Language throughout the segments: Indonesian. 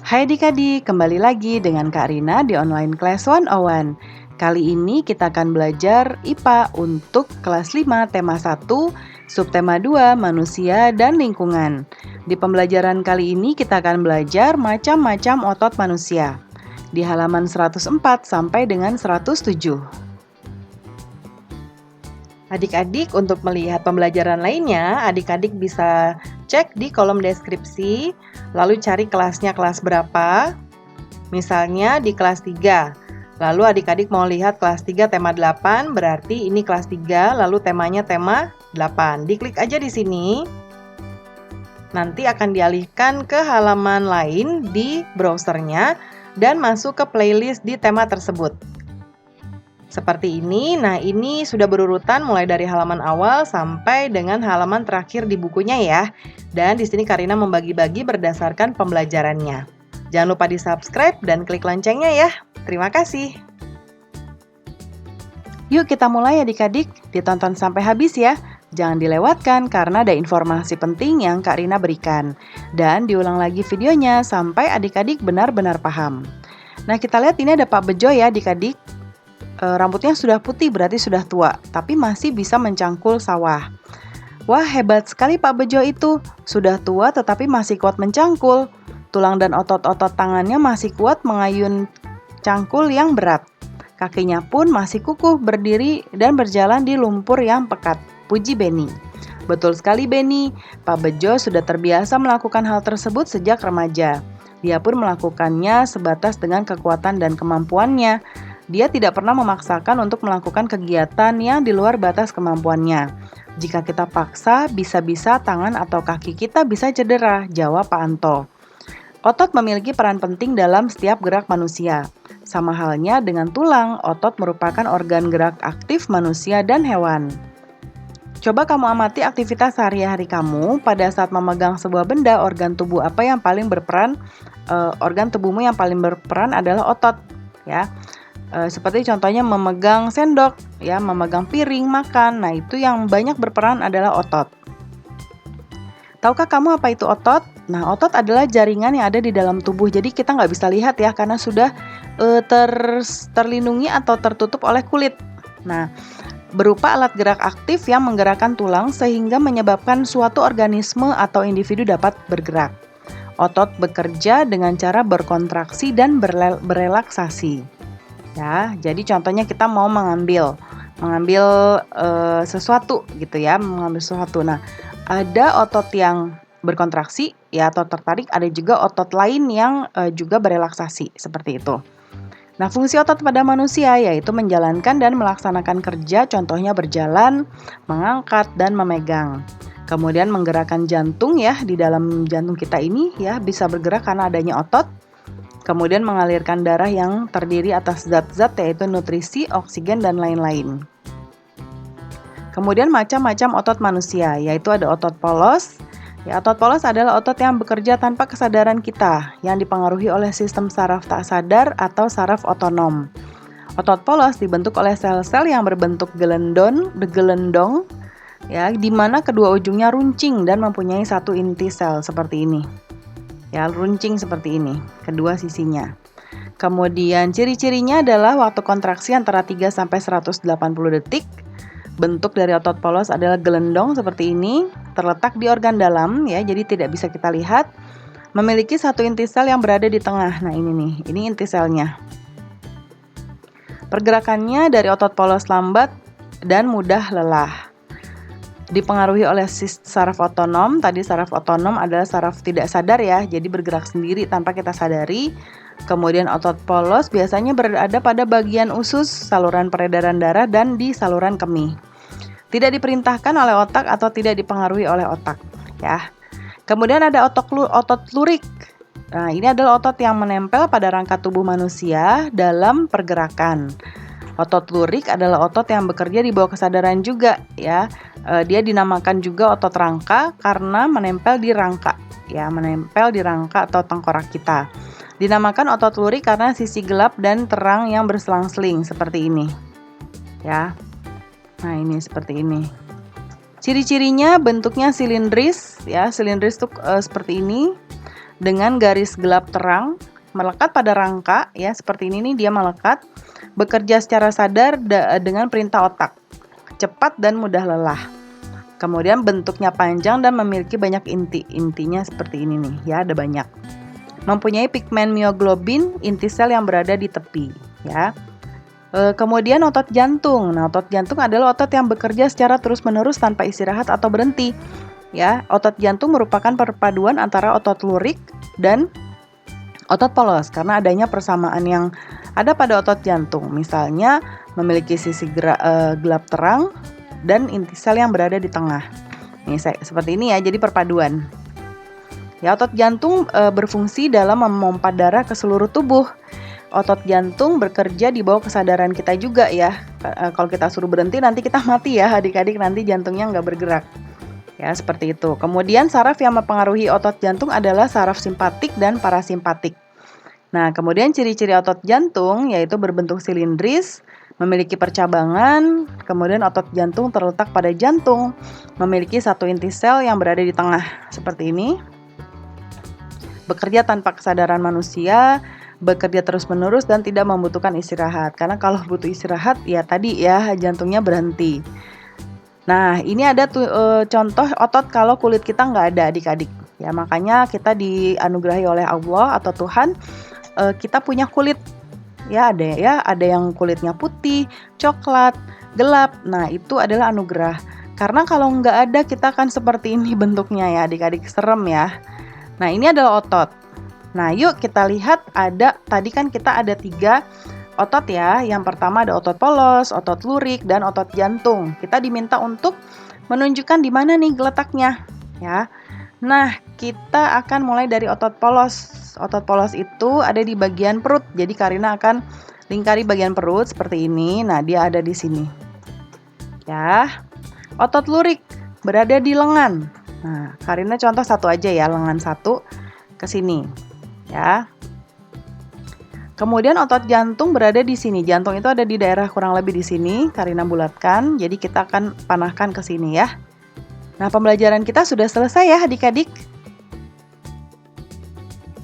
Hai adik-adik, kembali lagi dengan Kak Rina di Online Class 101. Kali ini kita akan belajar IPA untuk kelas 5 tema 1, subtema 2, manusia dan lingkungan. Di pembelajaran kali ini kita akan belajar macam-macam otot manusia. Di halaman 104 sampai dengan 107. Adik-adik, untuk melihat pembelajaran lainnya, adik-adik bisa cek di kolom deskripsi, lalu cari kelasnya kelas berapa. Misalnya di kelas 3. Lalu adik-adik mau lihat kelas 3 tema 8, berarti ini kelas 3, lalu temanya tema 8. Diklik aja di sini. Nanti akan dialihkan ke halaman lain di browsernya dan masuk ke playlist di tema tersebut. Seperti ini. Nah, ini sudah berurutan mulai dari halaman awal sampai dengan halaman terakhir di bukunya ya. Dan di sini Karina membagi-bagi berdasarkan pembelajarannya. Jangan lupa di-subscribe dan klik loncengnya ya. Terima kasih. Yuk kita mulai adik-adik, ditonton sampai habis ya. Jangan dilewatkan karena ada informasi penting yang Kak Rina berikan. Dan diulang lagi videonya sampai adik-adik benar-benar paham. Nah, kita lihat ini ada Pak Bejo ya adik-adik. Rambutnya sudah putih berarti sudah tua, tapi masih bisa mencangkul sawah. Wah, hebat sekali Pak Bejo itu. Sudah tua tetapi masih kuat mencangkul. Tulang dan otot-otot tangannya masih kuat mengayun cangkul yang berat. Kakinya pun masih kukuh berdiri dan berjalan di lumpur yang pekat. Puji Beni. Betul sekali Beni, Pak Bejo sudah terbiasa melakukan hal tersebut sejak remaja. Dia pun melakukannya sebatas dengan kekuatan dan kemampuannya. Dia tidak pernah memaksakan untuk melakukan kegiatan yang di luar batas kemampuannya. Jika kita paksa, bisa-bisa tangan atau kaki kita bisa cedera, jawab Pak Anto. Otot memiliki peran penting dalam setiap gerak manusia. Sama halnya dengan tulang, otot merupakan organ gerak aktif manusia dan hewan. Coba kamu amati aktivitas sehari-hari kamu pada saat memegang sebuah benda, organ tubuh apa yang paling berperan? Organ tubuhmu yang paling berperan adalah otot, ya. Seperti contohnya memegang sendok, ya, memegang piring, makan. Nah, itu yang banyak berperan adalah otot. Tahukah kamu apa itu otot? Nah, otot adalah jaringan yang ada di dalam tubuh. Jadi kita nggak bisa lihat ya, karena sudah terlindungi atau tertutup oleh kulit. Nah, berupa alat gerak aktif yang menggerakkan tulang sehingga menyebabkan suatu organisme atau individu dapat bergerak. Otot bekerja dengan cara berkontraksi dan berelaksasi. Ya, jadi contohnya kita mau mengambil sesuatu gitu ya, mengambil sesuatu. Nah, ada otot yang berkontraksi ya atau tertarik, ada juga otot lain yang juga berelaksasi seperti itu. Nah, fungsi otot pada manusia yaitu menjalankan dan melaksanakan kerja, contohnya berjalan, mengangkat dan memegang. Kemudian menggerakkan jantung ya, di dalam jantung kita ini ya bisa bergerak karena adanya otot. Kemudian mengalirkan darah yang terdiri atas zat-zat yaitu nutrisi, oksigen, dan lain-lain. Kemudian macam-macam otot manusia, yaitu ada otot polos. Ya, otot polos adalah otot yang bekerja tanpa kesadaran kita, yang dipengaruhi oleh sistem saraf tak sadar atau saraf otonom. Otot polos dibentuk oleh sel-sel yang berbentuk gelendong, ya, di mana kedua ujungnya runcing dan mempunyai satu inti sel seperti ini. Ya, runcing seperti ini, kedua sisinya. Kemudian ciri-cirinya adalah waktu kontraksi antara 3 sampai 180 detik. Bentuk dari otot polos adalah gelendong seperti ini, terletak di organ dalam ya, jadi tidak bisa kita lihat. Memiliki satu inti sel yang berada di tengah. Nah, ini nih, ini inti selnya. Pergerakannya dari otot polos lambat dan mudah lelah. Dipengaruhi oleh saraf otonom. Tadi saraf otonom adalah saraf tidak sadar ya, jadi bergerak sendiri tanpa kita sadari. Kemudian otot polos biasanya berada pada bagian usus, saluran peredaran darah, dan di saluran kemih. Tidak diperintahkan oleh otak atau tidak dipengaruhi oleh otak ya. Kemudian ada otot lurik. Nah, ini adalah otot yang menempel pada rangka tubuh manusia dalam pergerakan. Otot lurik adalah otot yang bekerja di bawah kesadaran juga ya. Dia dinamakan juga otot rangka karena menempel di rangka ya, menempel di rangka atau tengkorak kita. Dinamakan otot lurik karena sisi gelap dan terang yang berselang-seling seperti ini. Ya. Nah, ini seperti ini. Ciri-cirinya bentuknya silindris ya, silindris itu seperti ini. dengan garis gelap terang, melekat pada rangka, ya seperti ini nih dia melekat, bekerja secara sadar dengan perintah otak, cepat dan mudah lelah. Kemudian bentuknya panjang dan memiliki banyak inti. Intinya seperti ini nih, ya ada banyak. Mempunyai pigmen mioglobin, inti sel yang berada di tepi, ya. Kemudian otot jantung. Nah, otot jantung adalah otot yang bekerja secara terus-menerus tanpa istirahat atau berhenti. Ya, otot jantung merupakan perpaduan antara otot lurik dan otot polos karena adanya persamaan yang ada pada otot jantung. Misalnya memiliki sisi gelap terang dan inti sel yang berada di tengah. Nih, seperti ini ya, jadi perpaduan. Ya, otot jantung berfungsi dalam memompa darah ke seluruh tubuh. Otot jantung bekerja di bawah kesadaran kita juga ya. Kalau kita suruh berhenti nanti kita mati ya adik-adik, nanti jantungnya nggak bergerak. Ya seperti itu. Kemudian saraf yang mempengaruhi otot jantung adalah saraf simpatik dan parasimpatik. Nah kemudian ciri-ciri otot jantung yaitu berbentuk silindris, memiliki percabangan, kemudian otot jantung terletak pada jantung, memiliki satu inti sel yang berada di tengah seperti ini. Bekerja tanpa kesadaran manusia, bekerja terus-menerus dan tidak membutuhkan istirahat. Karena kalau butuh istirahat ya tadi ya jantungnya berhenti. Nah ini ada contoh otot kalau kulit kita nggak ada adik-adik. Ya makanya kita dianugerahi oleh Allah atau Tuhan, kita punya kulit. Ya ada yang kulitnya putih, coklat, gelap. Nah itu adalah anugerah. Karena kalau nggak ada kita akan seperti ini bentuknya ya adik-adik, serem ya. Nah ini adalah otot. Nah yuk kita lihat tadi kan kita ada 3 otot ya. Yang pertama ada otot polos, otot lurik, dan otot jantung. Kita diminta untuk menunjukkan di mana nih letaknya ya. Nah kita akan mulai dari otot polos. Otot polos itu ada di bagian perut. Jadi Karina akan lingkari bagian perut seperti ini. Nah dia ada di sini ya. Otot lurik berada di lengan. Nah Karina contoh satu aja ya, lengan satu ke sini ya. Kemudian otot jantung berada di sini. Jantung itu ada di daerah kurang lebih di sini. Karina bulatkan. Jadi kita akan panahkan ke sini ya. Nah, pembelajaran kita sudah selesai ya adik-adik.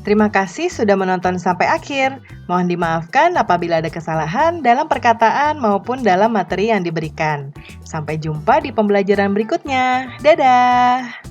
Terima kasih sudah menonton sampai akhir. Mohon dimaafkan apabila ada kesalahan dalam perkataan maupun dalam materi yang diberikan. Sampai jumpa di pembelajaran berikutnya. Dadah!